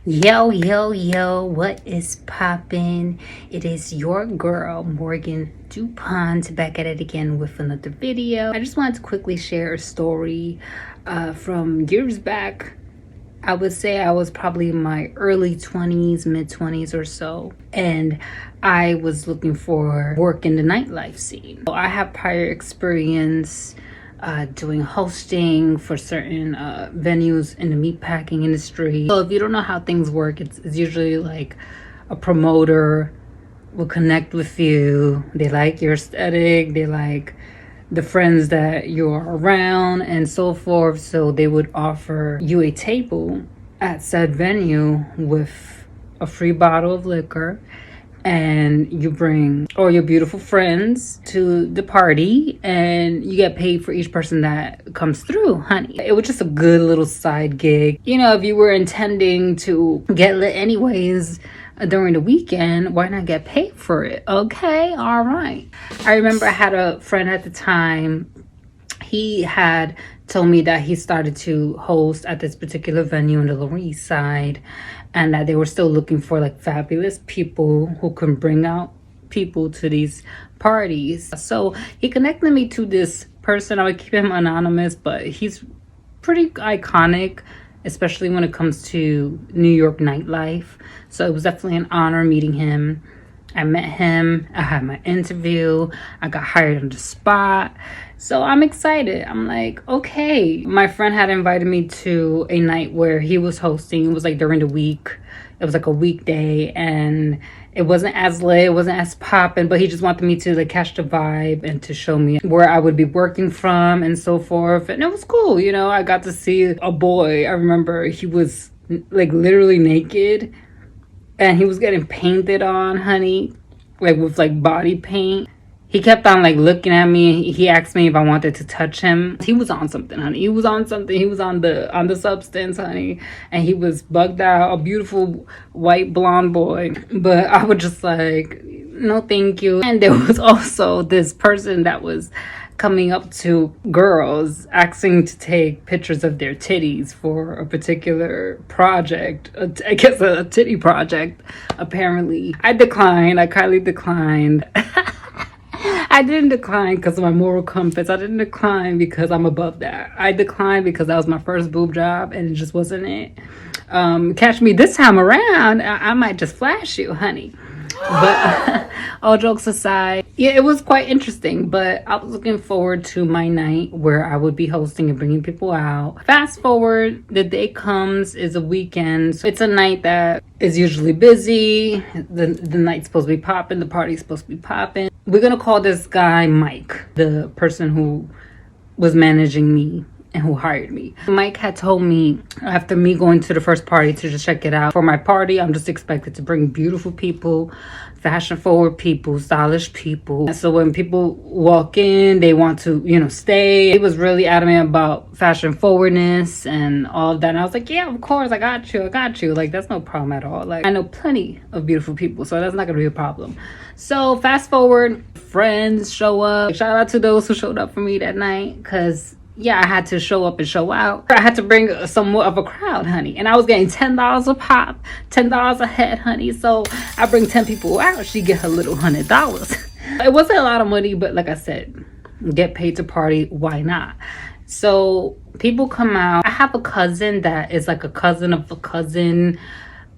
Yo, what is poppin'? It is your girl, Morgan DuPont, back at it again with another video. I just wanted to quickly share a story from years back. I would say I was probably in my early 20s, mid 20s or so, and I was looking for work in the nightlife scene. So I have prior experience doing hosting for certain venues in the meatpacking industry. So if you don't know how things work, it's usually like a promoter will connect with you. They like your aesthetic, they like the friends that you're around and so forth. So they would offer you a table at said venue with a free bottle of liquor, and you bring all your beautiful friends to the party and you get paid for each person that comes through, honey. It was just a good little side gig. You know, if you were intending to get lit anyways during the weekend, why not get paid for it? Okay, all right. I remember I had a friend at the time. He had told me that he started to host at this particular venue on the Lower East Side, and that they were still looking for like fabulous people who can bring out people to these parties. So he connected me to this person. I would keep him anonymous, but he's pretty iconic, especially when it comes to New York nightlife. So it was definitely an honor meeting him. I met him, I had my interview, I got hired on the spot. So I'm excited. I'm like, okay. My friend had invited me to a night where he was hosting. It was like during the week. It was like a weekday, and it wasn't as lit, it wasn't as popping, but he just wanted me to like catch the vibe and to show me where I would be working from and so forth. And it was cool, you know. I got to see a boy. I remember he was like literally naked, and he was getting painted on, honey, like with like body paint. He kept on like looking at me. He asked me if I wanted to touch him. He was on something, honey. He was on something. He was on the substance, honey. And he was bugged out, a beautiful white blonde boy. But I was just like, no, thank you. And there was also this person that was coming up to girls asking to take pictures of their titties for a particular project. I guess a titty project, apparently. I declined. I kindly declined. I didn't decline because of my moral compass. I didn't decline because I'm above that. I declined because that was my first boob job and it just wasn't it. Catch me this time around, I might just flash you, honey. But all jokes aside, yeah, it was quite interesting. But I was looking forward to my night where I would be hosting and bringing people out. Fast forward, the day comes, is a weekend. So it's a night that is usually busy. The night's supposed to be popping. The party's supposed to be popping. We're going to call this guy Mike, the person who was managing me and who hired me. Mike had told me after me going to the first party to just check it out. For my party, I'm just expected to bring beautiful people, fashion forward people, stylish people. And so when people walk in, they want to, you know, stay. He was really adamant about fashion forwardness and all of that. And I was like, yeah, of course, I got you. Like, that's no problem at all. Like, I know plenty of beautiful people, so that's not gonna be a problem. So fast forward, friends show up. Shout out to those who showed up for me that night, because yeah, I had to show up and show out. I had to bring somewhat of a crowd, honey. And I was getting $10 a pop, $10 a head, honey. So I bring 10 people out, she get her little $100. It wasn't a lot of money, but like I said, get paid to party, why not? So people come out. I have a cousin that is like a cousin of a cousin.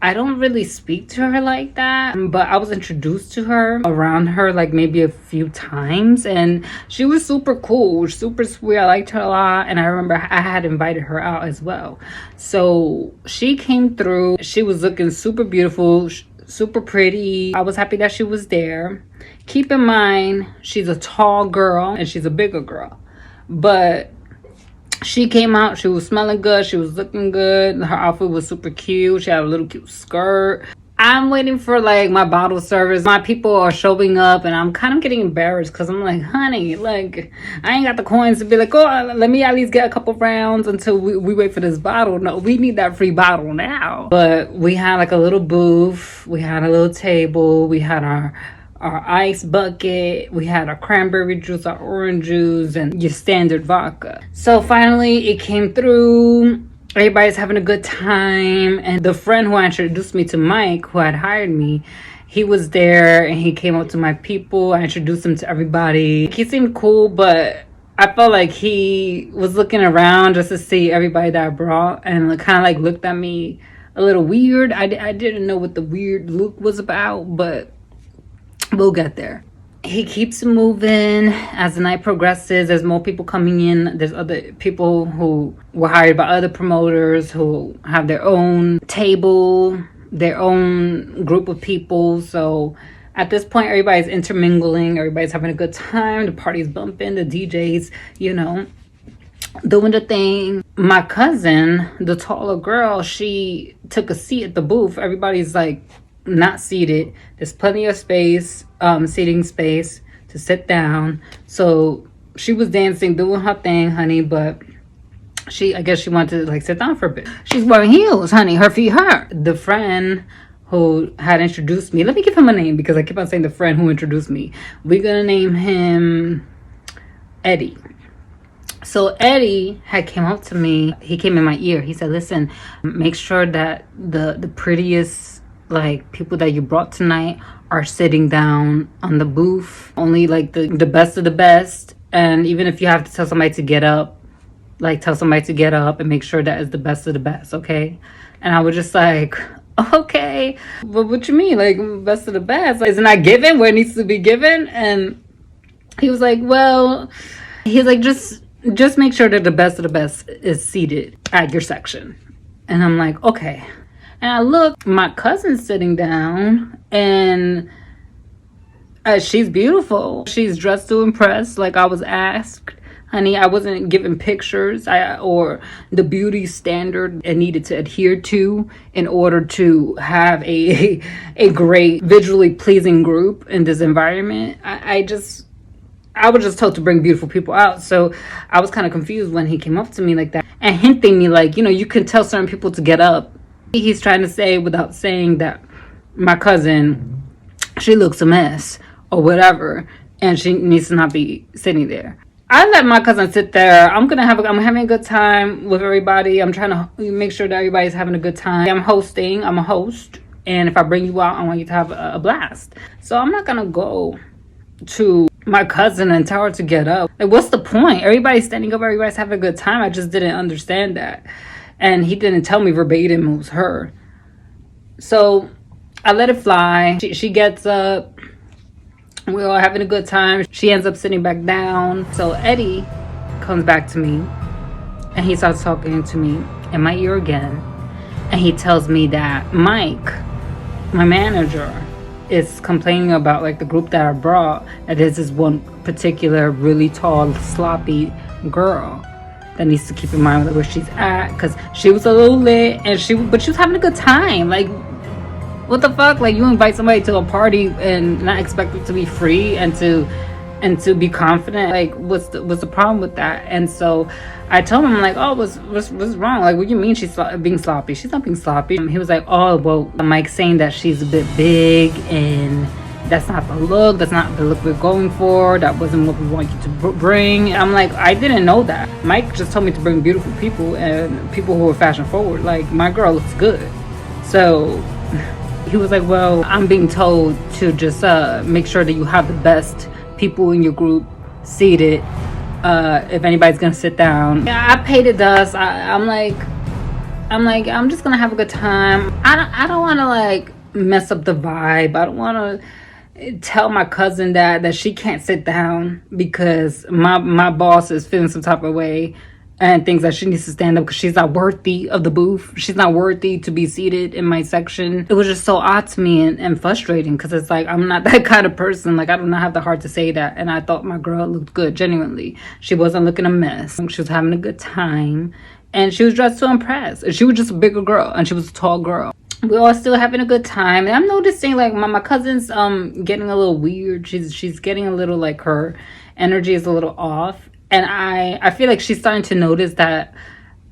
I don't really speak to her like that, but I was introduced to her around her like maybe a few times, and she was super cool, super sweet. I liked her a lot, and I remember I had invited her out as well. So she came through. She was looking super beautiful, super pretty. I was happy that she was there. Keep in mind, she's a tall girl and she's a bigger girl, but she came out, she was smelling good, she was looking good, her outfit was super cute, she had a little cute skirt. I'm waiting for like my bottle service. My people are showing up and I'm kind of getting embarrassed because I'm like, honey, like, I ain't got the coins to be like, oh, let me at least get a couple rounds until we wait for this bottle. No, we need that free bottle now. But we had like a little booth, we had a little table, we had our ice bucket, we had our cranberry juice, our orange juice, and your standard vodka. So finally it came through. everybody's having a good time. And the friend who introduced me to Mike, who had hired me, he was there and he came up to my people. I introduced him to everybody. He seemed cool, but I felt like he was looking around just to see everybody that I brought, and kind of like looked at me a little weird. I didn't know what the weird look was about, but we'll get there. He keeps moving as the night progresses. There's more people coming in. There's other people who were hired by other promoters who have their own table, their own group of people. So at this point, everybody's intermingling. Everybody's having a good time. The party's bumping. The DJ's, doing the thing. My cousin, the taller girl, she took a seat at the booth. Everybody's like not seated. There's plenty of space, seating space to sit down. So she was dancing, doing her thing, honey, but I guess she wanted to like sit down for a bit. She's wearing heels, honey. Her feet hurt. The friend who had introduced me, let me give him a name because I keep on saying the friend who introduced me. We're gonna name him Eddie. So Eddie had came up to me. He came in my ear. He said, listen, make sure that the prettiest like people that you brought tonight are sitting down on the booth. Only like the best of the best. And even if you have to tell somebody to get up, like tell somebody to get up and make sure that is the best of the best, okay? And I was just like, okay, but what you mean, like best of the best? Like, isn't that given where it needs to be given? And he was like, well, he's like, just make sure that the best of the best is seated at your section. And I'm like, okay. And I look, my cousin's sitting down, and she's beautiful. She's dressed to impress, like I was asked. Honey, I wasn't given pictures or the beauty standard it needed to adhere to in order to have a great, visually pleasing group in this environment. I was just told to bring beautiful people out. So I was kind of confused when he came up to me like that and hinting me like, you can tell certain people to get up. He's trying to say without saying that my cousin, she looks a mess or whatever, and she needs to not be sitting there. I let my cousin sit there. I'm having a good time with everybody. I'm trying to make sure that everybody's having a good time. I'm hosting. I'm a host. And if I bring you out, I want you to have a blast. So I'm not going to go to my cousin and tell her to get up. Like, what's the point? Everybody's standing up. Everybody's having a good time. I just didn't understand that. And he didn't tell me verbatim it was her. So I let it fly. She gets up. We're all having a good time. She ends up sitting back down. So Eddie comes back to me and he starts talking to me in my ear again. And he tells me that Mike, my manager, is complaining about like the group that I brought. That there's this one particular really tall, sloppy girl that needs to keep in mind where she's at, because she was a little lit and she was having a good time. Like, what the fuck? Like, you invite somebody to a party and not expect it to be free and to be confident. Like, what's the problem with that? And so I told him, like, oh, what's wrong? Like, what do you mean she's being sloppy? She's not being sloppy. He was like, oh, well, Mike's saying that she's a bit big and that's not the look. That's not the look we're going for. That wasn't what we want you to bring. And I'm like, I didn't know that. Mike just told me to bring beautiful people and people who are fashion forward. Like, my girl looks good. So he was like, well, I'm being told to just make sure that you have the best people in your group seated if anybody's gonna sit down. Yeah, I paid the dust. I'm like, I'm just gonna have a good time. I don't want to like mess up the vibe. I don't want to tell my cousin that she can't sit down because my boss is feeling some type of way and thinks that she needs to stand up because she's not worthy of the booth. She's not worthy to be seated in my section. It was just so odd to me and frustrating because it's like, I'm not that kind of person. Like, I do not have the heart to say that. And I thought my girl looked good, genuinely. She wasn't looking a mess. She was having a good time. And she was dressed to impress. She was just a bigger girl and she was a tall girl. We're all still having a good time. And I'm noticing like my cousin's getting a little weird. She's getting a little like her energy is a little off. And I feel like she's starting to notice that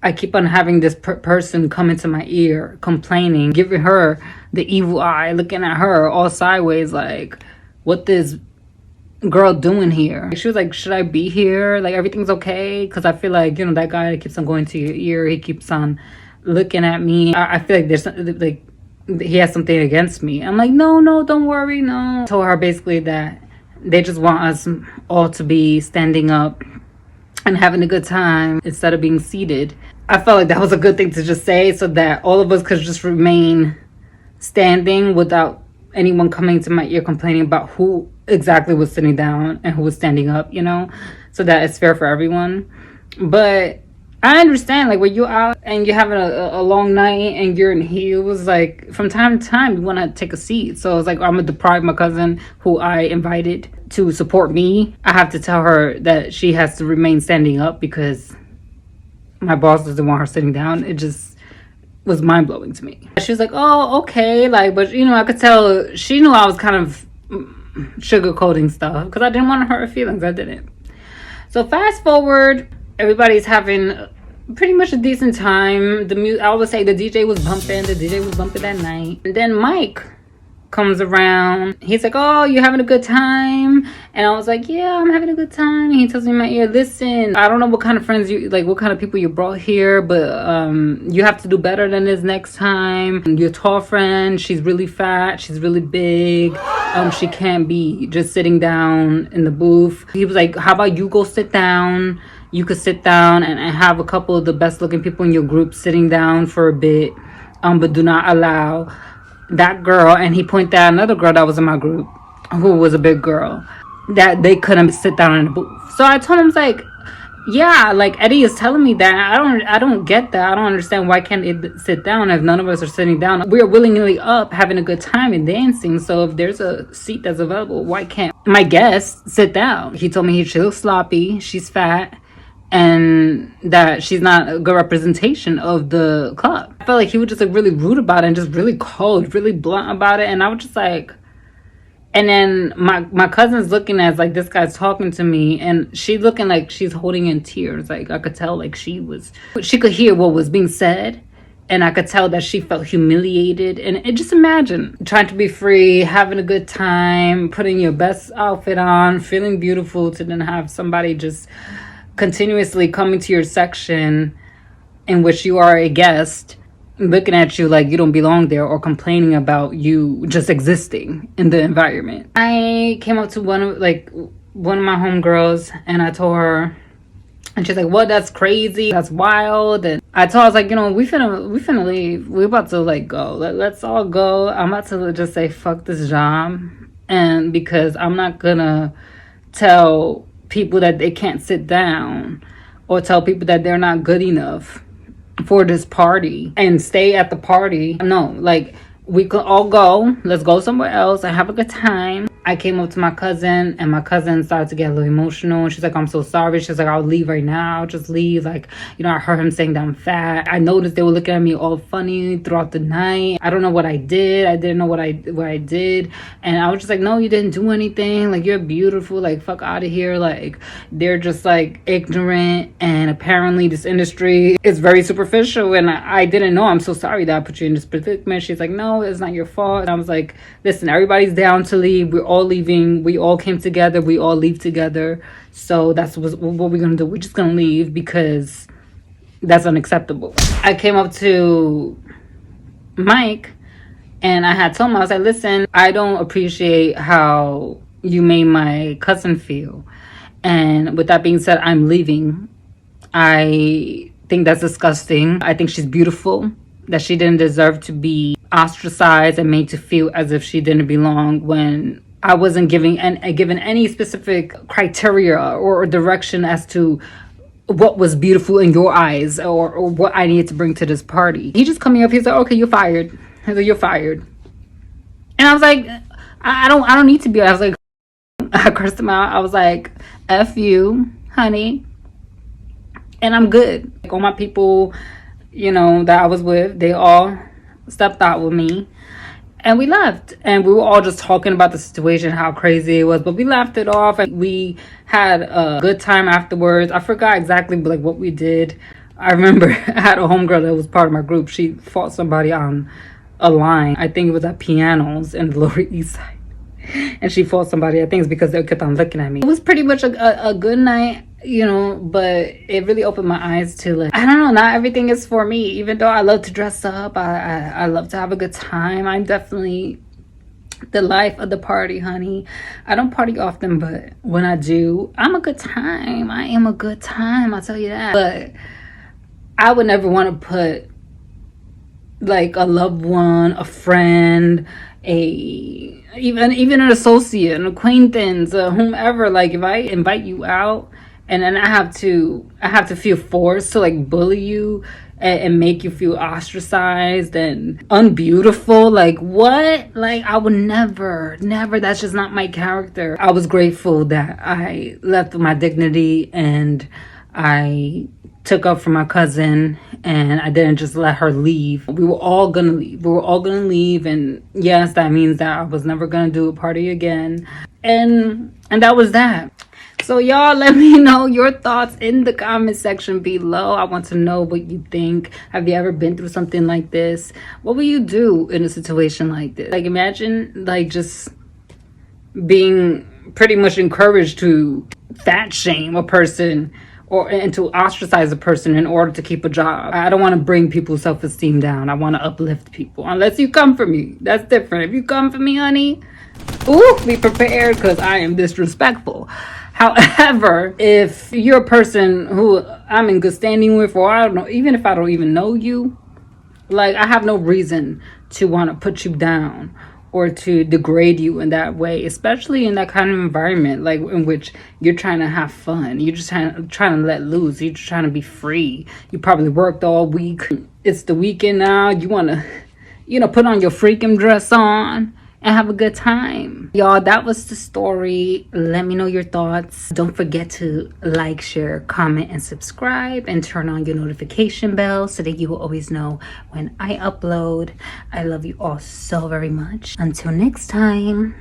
I keep on having this person come into my ear, complaining, giving her the evil eye, looking at her all sideways like, what this girl doing here? She was like, should I be here? Like, everything's okay? Because I feel like, you know, that guy that keeps on going to your ear, he keeps on looking at me. I feel like there's like he has something against me. I'm like, no, don't worry, no. I told her basically that they just want us all to be standing up and having a good time instead of being seated. I felt like that was a good thing to just say so that all of us could just remain standing without anyone coming to my ear complaining about who exactly was sitting down and who was standing up, you know, so that it's fair for everyone. But I understand, like, when you're out and you're having a long night and you're in heels, like, from time to time you want to take a seat. So it's like, I'm gonna deprive my cousin who I invited to support me. I have to tell her that she has to remain standing up because my boss doesn't want her sitting down. It just was mind-blowing to me. She was like, oh, okay, like, but you know, I could tell she knew I was kind of sugarcoating stuff because I didn't want to hurt her feelings. I didn't. So fast forward, everybody's having pretty much a decent time. I always say the DJ was bumping. The DJ was bumping that night. And then Mike comes around. He's like, oh, you're having a good time? And I was like, yeah, I'm having a good time. And he tells me in my ear, listen, I don't know what kind of friends you, like, what kind of people you brought here, but you have to do better than this next time. And your tall friend, she's really fat. She's really big. She can't be just sitting down in the booth. He was like, how about you go sit down? You could sit down and have a couple of the best looking people in your group sitting down for a bit, but do not allow that girl. And he pointed out another girl that was in my group who was a big girl, that they couldn't sit down in the booth. So I told him, I was like, yeah, like, Eddie is telling me that. I don't get that. I don't understand why can't they sit down if none of us are sitting down. We are willingly up having a good time and dancing. So if there's a seat that's available, why can't my guest sit down? He told me she looks sloppy, she's fat, and that she's not a good representation of the club. I felt like he was just like really rude about it and just really cold, really blunt about it. And I was just like, and then my cousin's looking as like this guy's talking to me, and she looking like she's holding in tears. Like, I could tell like she could hear what was being said, and I could tell that she felt humiliated. And just imagine trying to be free, having a good time, putting your best outfit on, feeling beautiful, to then have somebody just continuously coming to your section in which you are a guest, looking at you like you don't belong there, or complaining about you just existing in the environment. I came up to one of my homegirls and I told her, and she's like, what, that's crazy, that's wild. And I told her, I was like, you know, we finna leave, we about to like go, let's all go. I'm about to just say fuck this job, and because I'm not gonna tell people that they can't sit down, or tell people that they're not good enough for this party and stay at the party. No, like, we could all go, let's go somewhere else and have a good time. I came up to my cousin, and my cousin started to get a little emotional. She's like, I'm so sorry. She's like, I'll leave right now. I'll just leave. Like, you know, I heard him saying that I'm fat. I noticed they were looking at me all funny throughout the night. I don't know what I did. I didn't know what I did. And I was just like, no, you didn't do anything. Like, you're beautiful. Like, fuck out of here. Like, they're just like ignorant. And apparently this industry is very superficial. And I didn't know. I'm so sorry that I put you in this predicament. She's like, no, it's not your fault. And I was like, listen, everybody's down to leave. We're all leaving. We all came together. We all leave together. So that's what we're gonna do. We're just gonna leave because that's unacceptable. I came up to Mike and I had told him, I was like, listen, I don't appreciate how you made my cousin feel. And with that being said, I'm leaving. I think that's disgusting. I think she's beautiful, that she didn't deserve to be ostracized and made to feel as if she didn't belong, when I wasn't given any specific criteria or direction as to what was beautiful in your eyes, or what I needed to bring to this party. He just coming up, he's like, okay, you're fired. He's like, you're fired. And I was like, I don't need to be. I was like, I cursed him out. I was like, F you, honey. And I'm good. Like, all my people, you know, that I was with, they all stepped out with me. And we left, and we were all just talking about the situation, how crazy it was, but we laughed it off, and we had a good time afterwards. I forgot exactly like what we did. I remember I had a homegirl that was part of my group. She fought somebody on a line. I think it was at Pianos in the Lower East Side. and she fought somebody. I think it's because they kept on looking at me. It was pretty much a good night, you know, but it really opened my eyes to, like, I don't know, not everything is for me. Even though I love to dress up, I love to have a good time. I'm definitely the life of the party, honey. I don't party often, but when I do, I'm a good time. I am a good time, I'll tell you that. But I would never want to put like a loved one, a friend, even an associate, an acquaintance, whomever. Like, if I invite you out and then I have to feel forced to like bully you and make you feel ostracized and unbeautiful, like, what? Like, I would never, that's just not my character. I was grateful that I left with my dignity and I took up for my cousin and I didn't just let her leave. We were all gonna leave. And yes, that means that I was never gonna do a party again. And that was that. So y'all, let me know your thoughts in the comment section below. I want to know what you think. Have you ever been through something like this? What will you do in a situation like this? Like, imagine like just being pretty much encouraged to fat shame a person and to ostracize a person in order to keep a job. I don't want to bring people's self-esteem down. I want to uplift people. Unless you come for me, that's different. If you come for me, honey, ooh, be prepared, because I am disrespectful. However, if you're a person who I'm in good standing with, or I don't know, even if I don't even know you, like, I have no reason to want to put you down or to degrade you in that way, especially in that kind of environment, like in which you're trying to have fun. You're just trying to let loose. You're just trying to be free. You probably worked all week. It's the weekend now. You want to, you know, put on your freaking dress on and have a good time. Y'all, that was the story. Let me know your thoughts. Don't forget to like, share, comment, and subscribe, and turn on your notification bell so that you will always know when I upload. I love you all so very much. Until next time.